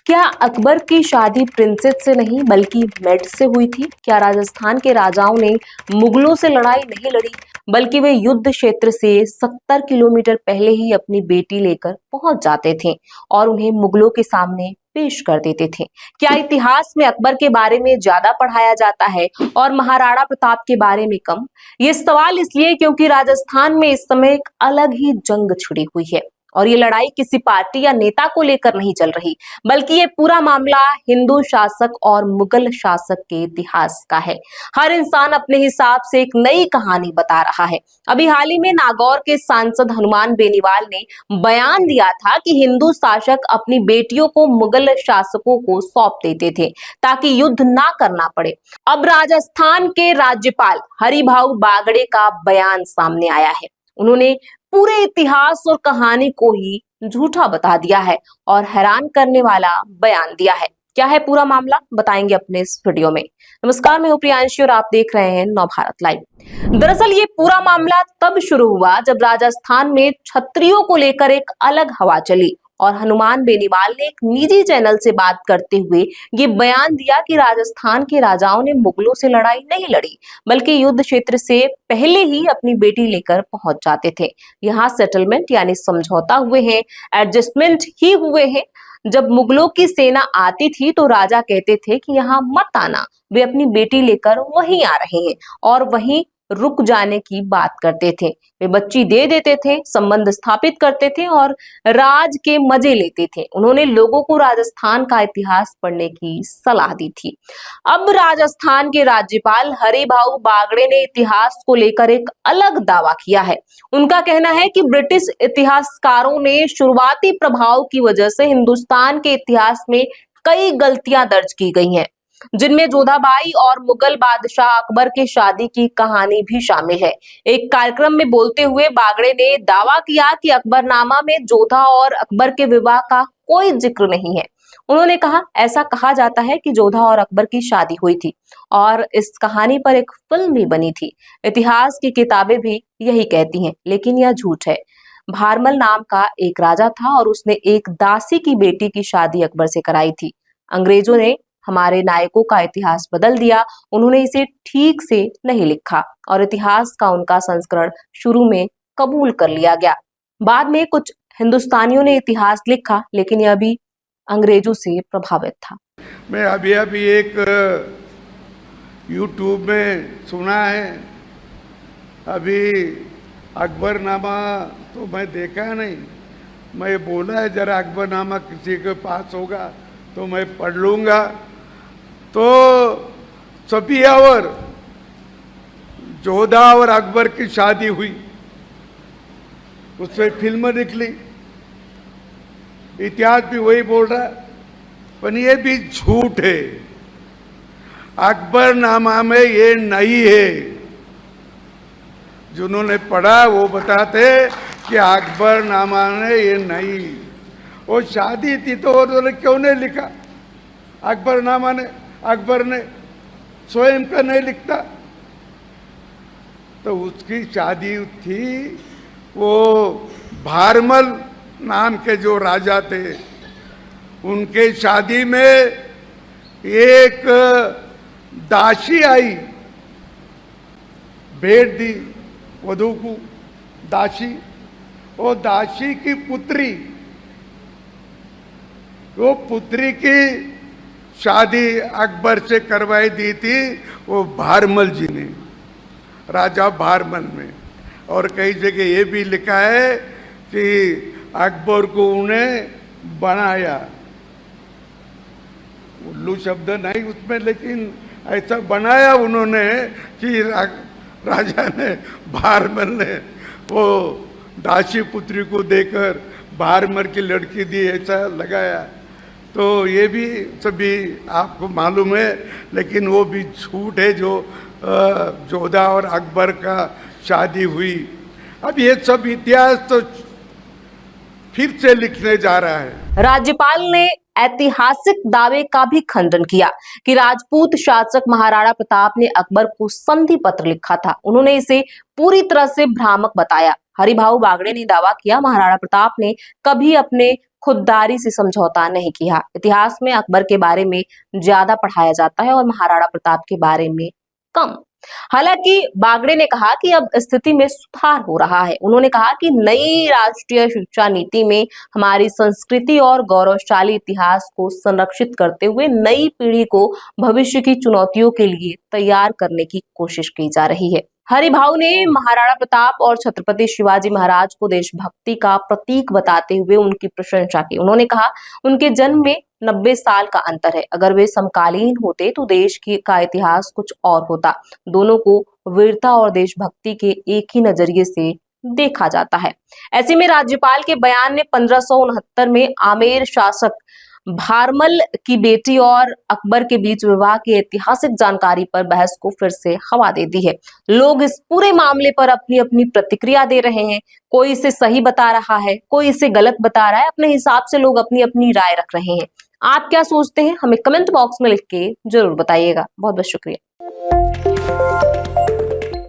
क्या अकबर की शादी प्रिंसेस से नहीं बल्कि मेट से हुई थी? क्या राजस्थान के राजाओं ने मुगलों से लड़ाई नहीं लड़ी बल्कि वे युद्ध क्षेत्र से 70 किलोमीटर पहले ही अपनी बेटी लेकर पहुंच जाते थे और उन्हें मुगलों के सामने पेश कर देते थे? क्या इतिहास में अकबर के बारे में ज्यादा पढ़ाया जाता है और महाराणा प्रताप के बारे में कम? ये सवाल इसलिए क्योंकि राजस्थान में इस समय एक अलग ही जंग छिड़ी हुई है और ये लड़ाई किसी पार्टी या नेता को लेकर नहीं चल रही, बल्कि ये पूरा मामला हिंदू शासक और मुगल शासक के इतिहास का है। हर इंसान अपने हिसाब से एक नई कहानी बता रहा है। अभी हाल ही में नागौर के सांसद हनुमान बेनीवाल ने बयान दिया था कि हिंदू शासक अपनी बेटियों को मुगल शासकों को सौंप देते थे ताकि युद्ध ना करना पड़े। अब राजस्थान के राज्यपाल हरिभाऊ बागड़े का बयान सामने आया है। उन्होंने पूरे इतिहास और कहानी को ही झूठा बता दिया है और हैरान करने वाला बयान दिया है। क्या है पूरा मामला, बताएंगे अपने इस वीडियो में। नमस्कार, मैं हूं प्रियांशी और आप देख रहे हैं नवभारत लाइव। दरअसल ये पूरा मामला तब शुरू हुआ जब राजस्थान में क्षत्रियों को लेकर एक अलग हवा चली और हनुमान बेनीवाल ने एक निजी चैनल से बात करते हुए ये बयान दिया कि राजस्थान के राजाओं ने मुगलों से लड़ाई नहीं लड़ी बल्कि युद्ध क्षेत्र से पहले ही अपनी बेटी लेकर पहुंच जाते थे। यहाँ सेटलमेंट यानी समझौता हुए हैं, एडजस्टमेंट ही हुए हैं। जब मुगलों की सेना आती थी तो राजा कहते थे कि यहाँ मत आना, वे अपनी बेटी लेकर वहीं आ रहे हैं और वहीं रुक जाने की बात करते थे। वे बच्ची दे देते थे, संबंध स्थापित करते थे और राज के मजे लेते थे। उन्होंने लोगों को राजस्थान का इतिहास पढ़ने की सलाह दी थी। अब राजस्थान के राज्यपाल हरिभाऊ बागड़े ने इतिहास को लेकर एक अलग दावा किया है। उनका कहना है कि ब्रिटिश इतिहासकारों ने शुरुआती प्रभाव की वजह से हिंदुस्तान के इतिहास में कई गलतियां दर्ज की गई हैं, जिनमें जोधाबाई और मुगल बादशाह अकबर की शादी की कहानी भी शामिल है। एक कार्यक्रम में बोलते हुए बागड़े ने दावा किया कि अकबरनामा में जोधा और अकबर के विवाह का कोई जिक्र नहीं है। उन्होंने कहा, ऐसा कहा जाता है कि जोधा और अकबर की शादी हुई थी और इस कहानी पर एक फिल्म भी बनी थी। इतिहास की किताबें भी यही कहती हैं, लेकिन यह झूठ है। भारमल नाम का एक राजा था और उसने एक दासी की बेटी की शादी अकबर से कराई थी। अंग्रेजों ने हमारे नायकों का इतिहास बदल दिया। उन्होंने इसे ठीक से नहीं लिखा और इतिहास का उनका संस्करण शुरू में कबूल कर लिया गया। बाद में कुछ हिंदुस्तानियों ने इतिहास लिखा, लेकिन यह भी अंग्रेजों से प्रभावित था। मैं अभी एक YouTube में सुना है, अभी अकबरनामा तो मैं देखा नहीं। मैं बोला है जरा अकबरनामा किसी के पास होगा तो मैं पढ़ लूँगा। तो सफियावर जोधा और अकबर की शादी हुई, उससे फिल्म निकली, इतिहास भी वही बोल रहा है, पर ये भी झूठ है। अकबरनामा में ये नहीं है। जिन्होंने पढ़ा वो बताते कि अकबरनामा ने ये नहीं, वो शादी थी तो उन्होंने क्यों नहीं लिखा? अकबरनामा ने, अकबर ने स्वयं का नहीं लिखता। तो उसकी शादी थी, वो भारमल नाम के जो राजा थे उनके शादी में एक दासी आई, भेंट दी वधू को दासी। वो दासी की पुत्री, वो पुत्री की शादी अकबर से करवाई दी थी वो भारमल जी ने, राजा भारमल में। और कई जगह ये भी लिखा है कि अकबर को उन्हें बनाया। उल्लू शब्द नहीं उसमें, लेकिन ऐसा बनाया उन्होंने कि राजा ने, भारमल ने वो दासी पुत्री को देकर भारमल की लड़की दी, ऐसा लगाया। तो ये भी सभी आपको मालूम है, लेकिन वो भी झूठ है जो जोधा और अकबर का शादी हुई। अब ये सब इतिहास तो फिर से लिखने जा रहा है। राज्यपाल ने ऐतिहासिक दावे का भी खंडन किया कि राजपूत शासक महाराणा प्रताप ने अकबर को संधि पत्र लिखा था। उन्होंने इसे पूरी तरह से भ्रामक बताया। हरिभाऊ बागड़े ने दावा किया, महाराणा प्रताप ने कभी अपने खुददारी से समझौता नहीं किया। इतिहास में अकबर के बारे में ज्यादा पढ़ाया जाता है और महाराणा प्रताप के बारे में कम। हालांकि बागड़े ने कहा कि अब स्थिति में सुधार हो रहा है। उन्होंने कहा कि नई राष्ट्रीय शिक्षा नीति में हमारी संस्कृति और गौरवशाली इतिहास को संरक्षित करते हुए नई पीढ़ी को भविष्य की चुनौतियों के लिए तैयार करने की कोशिश की जा रही है। हरिभाऊ ने महाराणा प्रताप और छत्रपति शिवाजी महाराज को देशभक्ति का प्रतीक बताते हुए उनकी प्रशंसा की। उन्होंने कहा, उनके जन्म में 90 साल का अंतर है। अगर वे समकालीन होते तो देश का इतिहास कुछ और होता। दोनों को वीरता और देशभक्ति के एक ही नजरिए से देखा जाता है। ऐसे में राज्यपाल के बयान ने 1569 में आमेर शासक भारमल की बेटी और अकबर के बीच विवाह की ऐतिहासिक जानकारी पर बहस को फिर से हवा दे दी है। लोग इस पूरे मामले पर अपनी अपनी प्रतिक्रिया दे रहे हैं। कोई इसे सही बता रहा है, कोई इसे गलत बता रहा है। अपने हिसाब से लोग अपनी अपनी राय रख रहे हैं। आप क्या सोचते हैं, हमें कमेंट बॉक्स में लिख के जरूर बताइएगा। बहुत बहुत शुक्रिया।